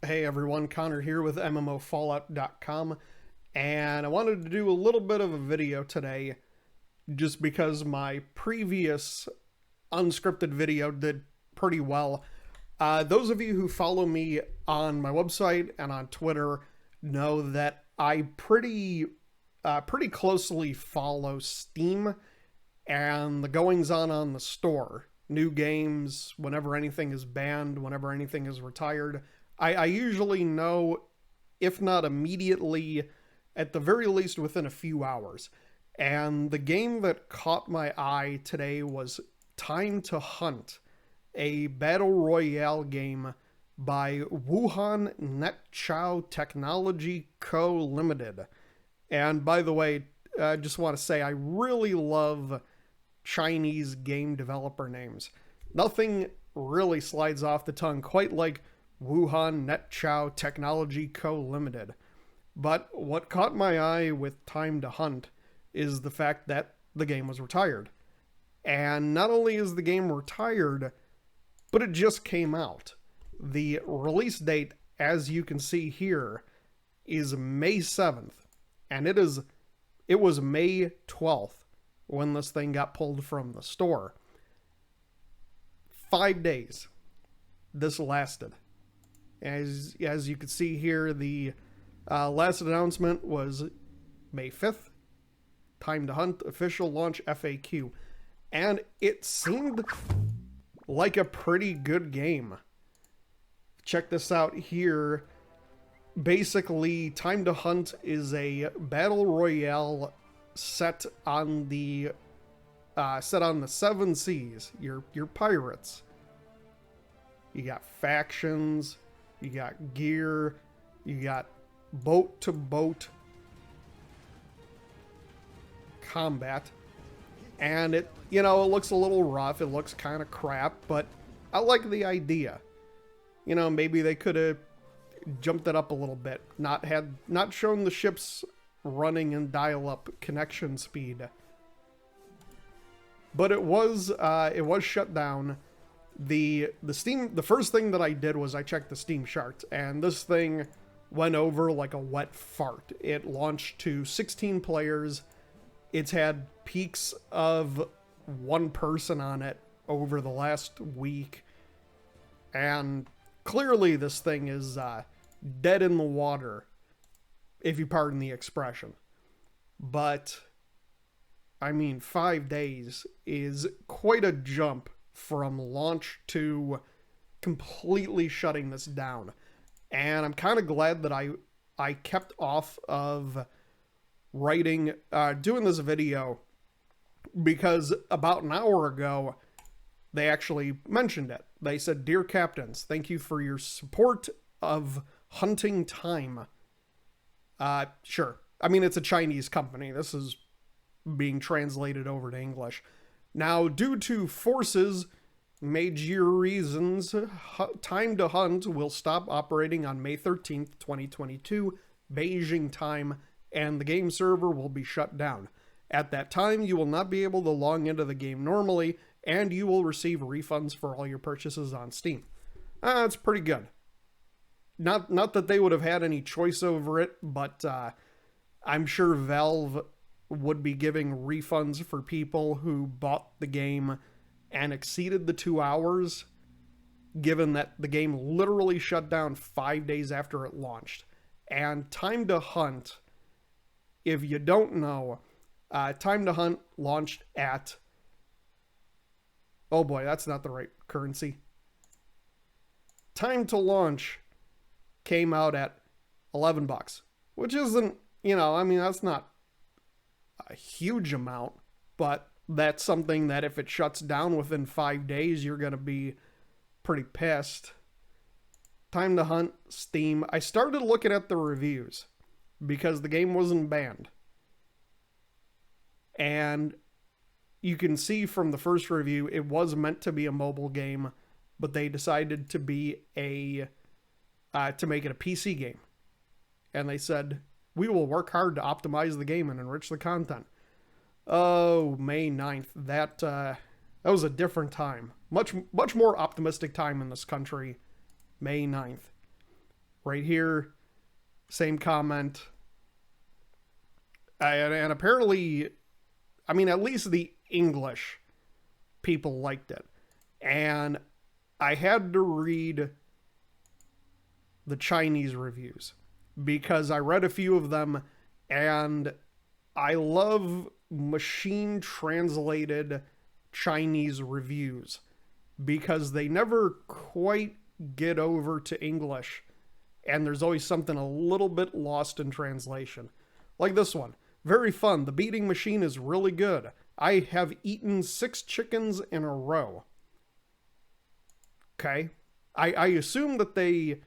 Hey everyone, Connor here with MMOFallout.com, and I wanted to do a little bit of a video today just because my previous unscripted video did pretty well. Those of you who follow me on my website and on Twitter know that I pretty closely follow Steam and the goings on the store. New games, whenever anything is banned, whenever anything is retired. I usually know, if not immediately, at the very least within a few hours. And the game that caught my eye today was Time to Hunt, a battle royale game by Wuhan NetChow Technology Co. Limited. And by the way, I just want to say I really love Chinese game developer names. Nothing really slides off the tongue quite like Wuhan NetChow Technology Co. Limited. But what caught my eye with Time to Hunt is the fact that the game was retired. And not only is the game retired, but it just came out. The release date, as you can see here, is May 7th, and it was May 12th when this thing got pulled from the store. 5 days this lasted. As you can see here, the last announcement was May 5th. Time to Hunt official launch FAQ. And it seemed like a pretty good game. Check this out here. Basically, Time to Hunt is a battle royale set on the seven seas. You're pirates. You got factions, you got gear, you got boat to boat combat, and it looks a little rough. It looks kind of crap, but I like the idea. Maybe they could have jumped it up a little bit, not shown the ships running in dial-up connection speed. But it was shut down. The first thing that I did was I checked the Steam charts, and this thing went over like a wet fart. It launched to 16 players. It's had peaks of one person on it over the last week, and clearly this thing is dead in the water, if you pardon the expression. But I mean, 5 days is quite a jump from launch to completely shutting this down. And I'm kind of glad that I kept off of doing this video, because about an hour ago, they actually mentioned it. They said, "Dear Captains, thank you for your support of Hunting Time." Sure. I mean, it's a Chinese company. This is being translated over to English. Now, due to forces major reasons, Time to Hunt will stop operating on May 13th, 2022, Beijing time, and the game server will be shut down. At that time, you will not be able to log into the game normally, and you will receive refunds for all your purchases on Steam. That's pretty good. Not that they would have had any choice over it, but I'm sure Valve would be giving refunds for people who bought the game and exceeded the 2 hours, given that the game literally shut down 5 days after it launched. And Time to Hunt, if you don't know, Time to Hunt launched at... Oh boy, that's not the right currency. Time to Launch came out at $11, which isn't, I mean, that's not a huge amount, but that's something that if it shuts down within 5 days, you're going to be pretty pissed. Time to Hunt, Steam. I started looking at the reviews because the game wasn't banned. And you can see from the first review, it was meant to be a mobile game, but they decided to be to make it a PC game. And they said, "We will work hard to optimize the game and enrich the content." Oh, May 9th. That was a different time. Much more optimistic time in this country. May 9th. Right here, same comment. And apparently, I mean, at least the English people liked it. And I had to read the Chinese reviews because I read a few of them, and I love machine translated Chinese reviews because they never quite get over to English, and there's always something a little bit lost in translation. Like this one. Very fun. The beating machine is really good. I have eaten 6 chickens in a row. Okay. I assume that they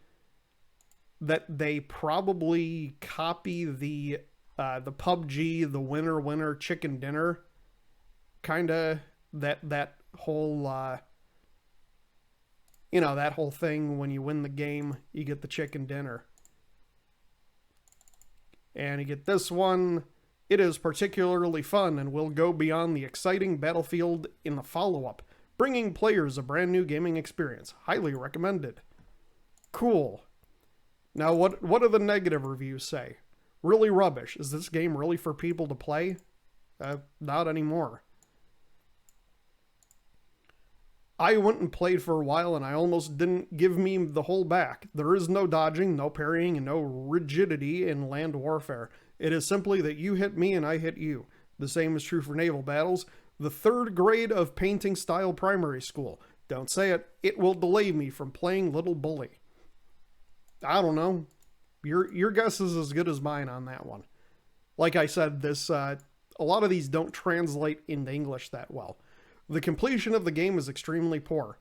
probably copy the PUBG, the winner chicken dinner, kind of that whole that whole thing. When you win the game, you get the chicken dinner. And you get this one. It is particularly fun and will go beyond the exciting Battlefield in the follow-up, bringing players a brand new gaming experience. Highly recommended. Cool. Now, what do the negative reviews say? Really rubbish. Is this game really for people to play? Not anymore. I went and played for a while and I almost didn't give me the whole back. There is no dodging, no parrying, and no rigidity in land warfare. It is simply that you hit me and I hit you. The same is true for naval battles. The 3rd grade of painting style primary school. Don't say it. It will delay me from playing Little Bully. I don't know. Your guess is as good as mine on that one. Like I said, a lot of these don't translate into English that well. The completion of the game is extremely poor.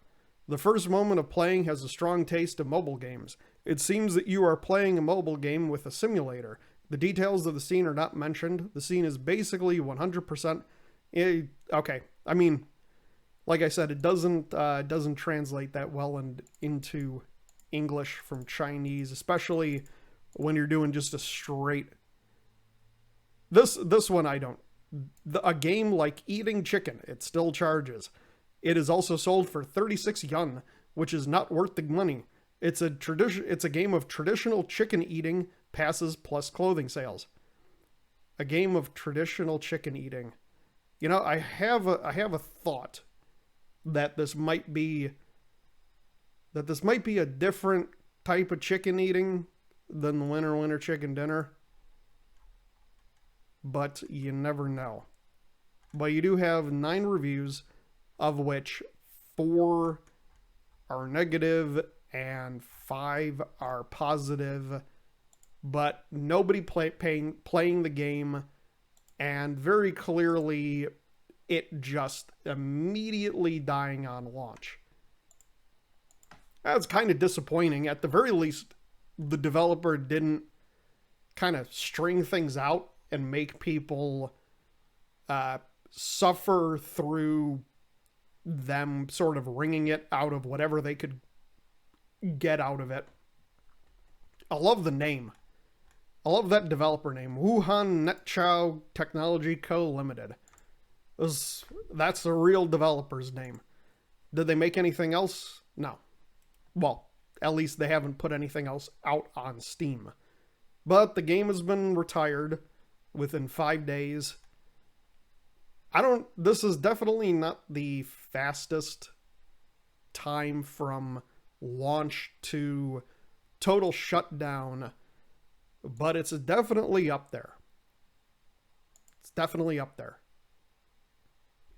The first moment of playing has a strong taste of mobile games. It seems that you are playing a mobile game with a simulator. The details of the scene are not mentioned. The scene is basically 100%. Okay, I mean, like I said, it doesn't translate that well into English from Chinese, especially when you're doing just a straight. This one I don't. A game like eating chicken, it still charges. It is also sold for 36 yuan, which is not worth the money. It's a game of traditional chicken eating passes plus clothing sales. A game of traditional chicken eating. You know, I have a thought that this might be a different type of chicken eating than the winner chicken dinner. But you never know. But you do have 9 reviews, of which 4 are negative and 5 are positive. But nobody playing the game, and very clearly it just immediately dying on launch. That's kind of disappointing. At the very least, the developer didn't kind of string things out and make people suffer through them sort of wringing it out of whatever they could get out of it. I love the name. I love that developer name. Wuhan Netchow Technology Co. Limited. That's the real developer's name. Did they make anything else? No. Well, at least they haven't put anything else out on Steam. But the game has been retired within 5 days. This is definitely not the fastest time from launch to total shutdown, but it's definitely up there. It's definitely up there.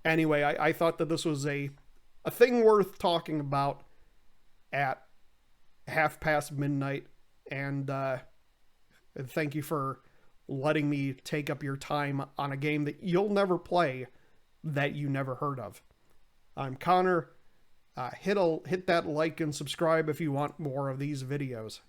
Anyway, I thought that this was a thing worth talking about at midnight, and thank you for letting me take up your time on a game that you'll never play, that you never heard of. I'm Connor. Hit that like and subscribe if you want more of these videos.